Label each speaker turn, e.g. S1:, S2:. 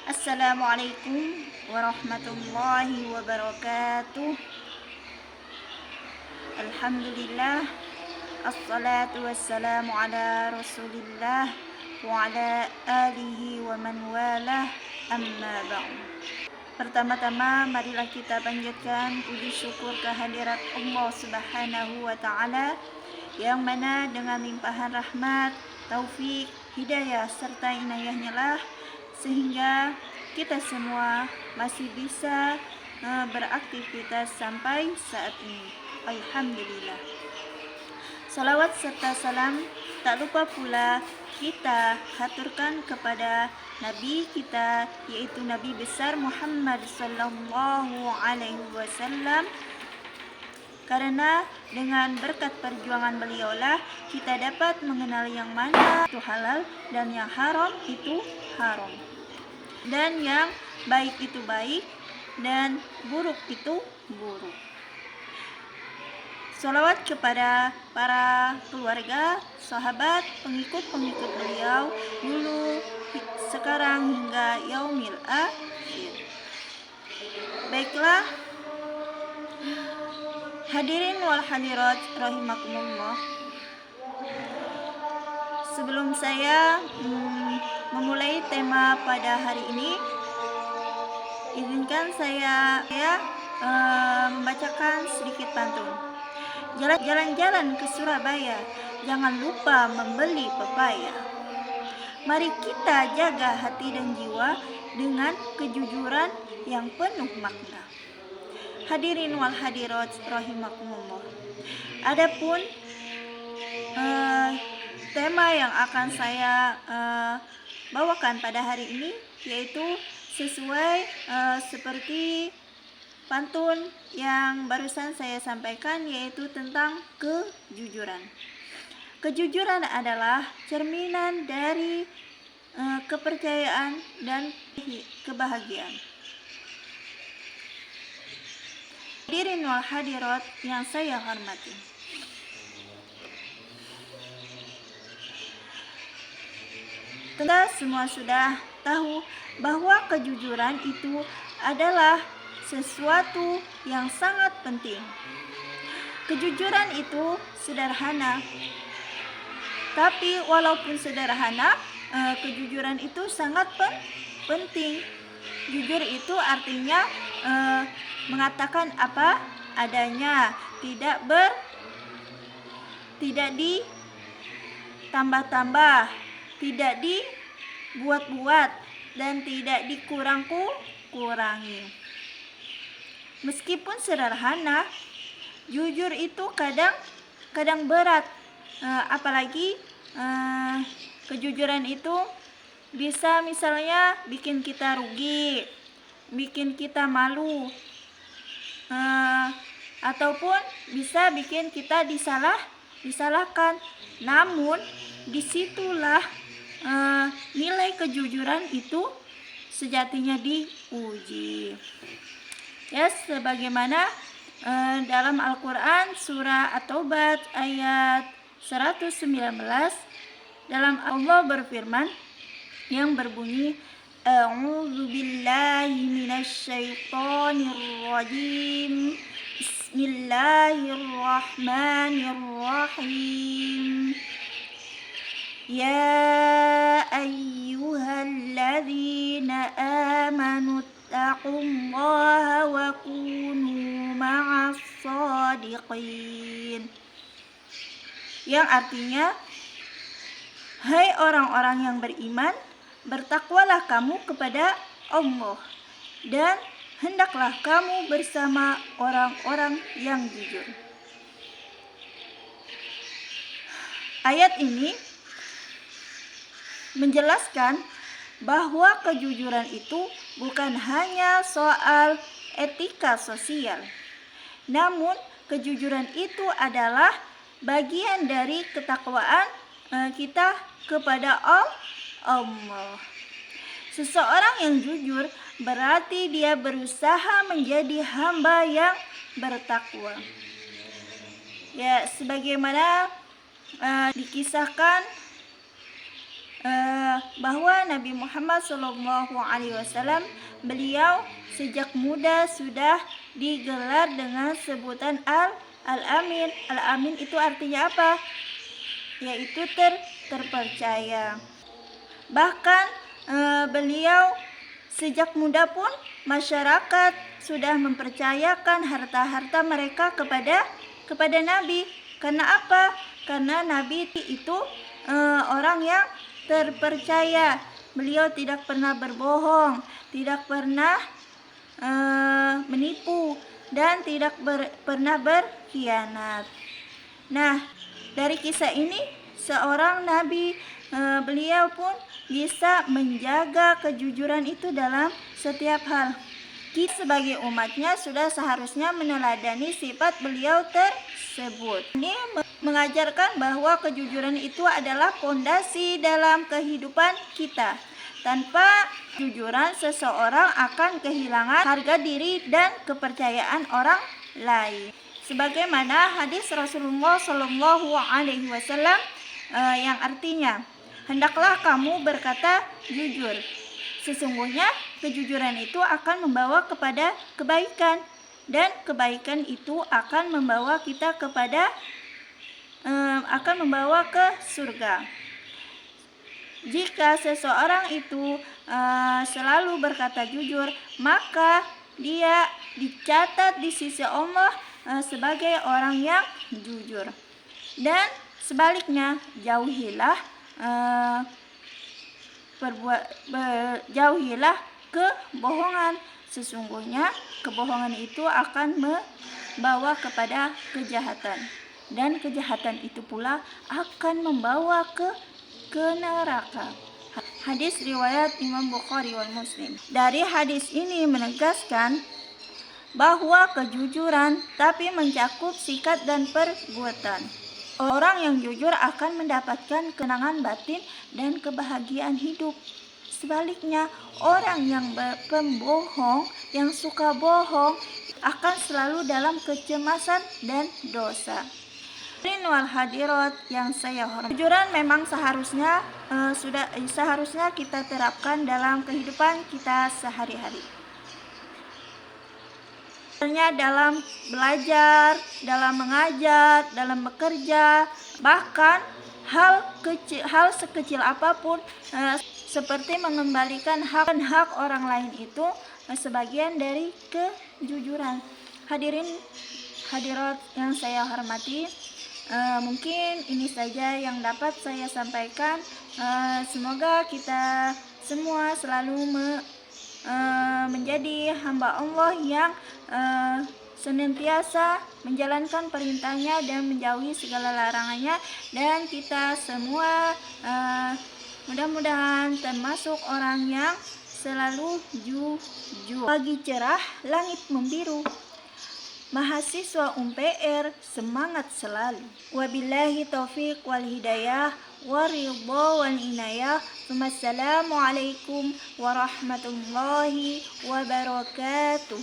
S1: Assalamualaikum warahmatullahi wabarakatuh. Alhamdulillah, assalatu wassalamu ala rasulillah wa ala alihi wa man walah, amma ba'd. Pertama-tama marilah kita panjatkan puji syukur kehadirat Allah Subhanahu wa taala yang mana dengan limpahan rahmat, taufik, hidayah serta inayahnya lah sehingga kita semua masih bisa beraktivitas sampai saat ini. Alhamdulillah. Salawat serta salam tak lupa pula kita haturkan kepada Nabi kita, yaitu Nabi besar Muhammad sallallahu alaihi wasallam, karena dengan berkat perjuangan beliaulah kita dapat mengenal yang mana itu halal dan yang haram itu haram, dan yang baik itu baik dan buruk itu buruk. Sholawat kepada para keluarga, sahabat, pengikut-pengikut beliau dulu, sekarang hingga yaumil akhir. Baiklah, hadirin wal hadirat rahimakumullah. Sebelum saya memulai tema pada hari ini, izinkan saya membacakan sedikit pantun. Jalan-jalan ke Surabaya, jangan lupa membeli pepaya. Mari kita jaga hati dan jiwa dengan kejujuran yang penuh makna. Hadirin wal hadirat rahimakumullah. Adapun tema yang akan saya bawakan pada hari ini yaitu sesuai seperti pantun yang barusan saya sampaikan, yaitu tentang kejujuran. Kejujuran adalah cerminan dari kepercayaan dan kebahagiaan. Hadirin wal hadirat yang saya hormati, kita semua sudah tahu bahwa kejujuran itu adalah sesuatu yang sangat penting. Kejujuran itu sederhana, tapi walaupun sederhana, kejujuran itu sangat penting. Jujur itu artinya mengatakan apa adanya, tidak ditambah-tambah, tidak dibuat-buat, dan tidak dikurang-kurangi. Meskipun sederhana, jujur itu kadang berat, apalagi kejujuran itu bisa misalnya bikin kita rugi, bikin kita malu, ataupun bisa bikin kita disalahkan. Namun disitulah nilai kejujuran itu sejatinya diuji. Ya, sebagaimana dalam Al-Quran surah At-Taubah ayat 119, dalam Allah berfirman yang berbunyi, A'udzu billahi minasyaitonir rajim. Bismillahirrahmanirrahim. Ya ayyuhalladzina amanu taqullaha wa kunu ma'as shadiqin. Yang artinya, hai orang-orang yang beriman, bertakwalah kamu kepada Allah dan hendaklah kamu bersama orang-orang yang jujur. Ayat ini menjelaskan bahwa kejujuran itu bukan hanya soal etika sosial, namun kejujuran itu adalah bagian dari ketakwaan kita kepada Allah. Seseorang yang jujur berarti dia berusaha menjadi hamba yang bertakwa. Ya, sebagaimana dikisahkan bahwa Nabi Muhammad SAW beliau sejak muda sudah digelar dengan sebutan Al-Amin. Al-Amin itu artinya apa? Yaitu terpercaya. Bahkan beliau sejak muda pun masyarakat sudah mempercayakan harta-harta mereka kepada Nabi. Karena apa? Karena Nabi itu orang yang terpercaya. Beliau tidak pernah berbohong, tidak pernah menipu, dan tidak pernah berkhianat. Nah, dari kisah ini seorang nabi, beliau pun bisa menjaga kejujuran itu dalam setiap hal. Kita sebagai umatnya sudah seharusnya meneladani sifat beliau tersebut. Ini mengajarkan bahwa kejujuran itu adalah fondasi dalam kehidupan kita. Tanpa kejujuran, seseorang akan kehilangan harga diri dan kepercayaan orang lain. Sebagaimana hadis Rasulullah SAW yang artinya, hendaklah kamu berkata jujur. Sesungguhnya kejujuran itu akan membawa kepada kebaikan, dan kebaikan itu akan membawa kita membawa ke surga. Jika seseorang itu selalu berkata jujur, maka dia dicatat di sisi Allah sebagai orang yang jujur. Dan sebaliknya, jauhilah kebohongan. Sesungguhnya kebohongan itu akan membawa kepada kejahatan, dan kejahatan itu pula akan membawa ke neraka. Hadis riwayat Imam Bukhari wal Muslim. Dari hadis ini menegaskan bahwa kejujuran tapi mencakup sikap dan perbuatan. Orang yang jujur akan mendapatkan ketenangan batin dan kebahagiaan hidup. Sebaliknya, orang yang pembohong, yang suka bohong, akan selalu dalam kecemasan dan dosa. Wal hadirat yang saya hormati, kejujuran memang seharusnya kita terapkan dalam kehidupan kita sehari-hari. Dalam belajar, dalam mengajar, dalam bekerja, bahkan hal sekecil apapun seperti mengembalikan hak orang lain itu sebagian dari kejujuran. Hadirat yang saya hormati, mungkin ini saja yang dapat saya sampaikan. Semoga kita semua selalu menjadi hamba Allah yang senantiasa menjalankan perintahnya dan menjauhi segala larangannya, dan kita semua mudah-mudahan termasuk orang yang selalu jujur. Pagi cerah, langit membiru, mahasiswa UPR semangat selalu. Wabillahi taufiq wal hidayah, waridha wal inayah. Wassalamualaikum warahmatullahi wabarakatuh.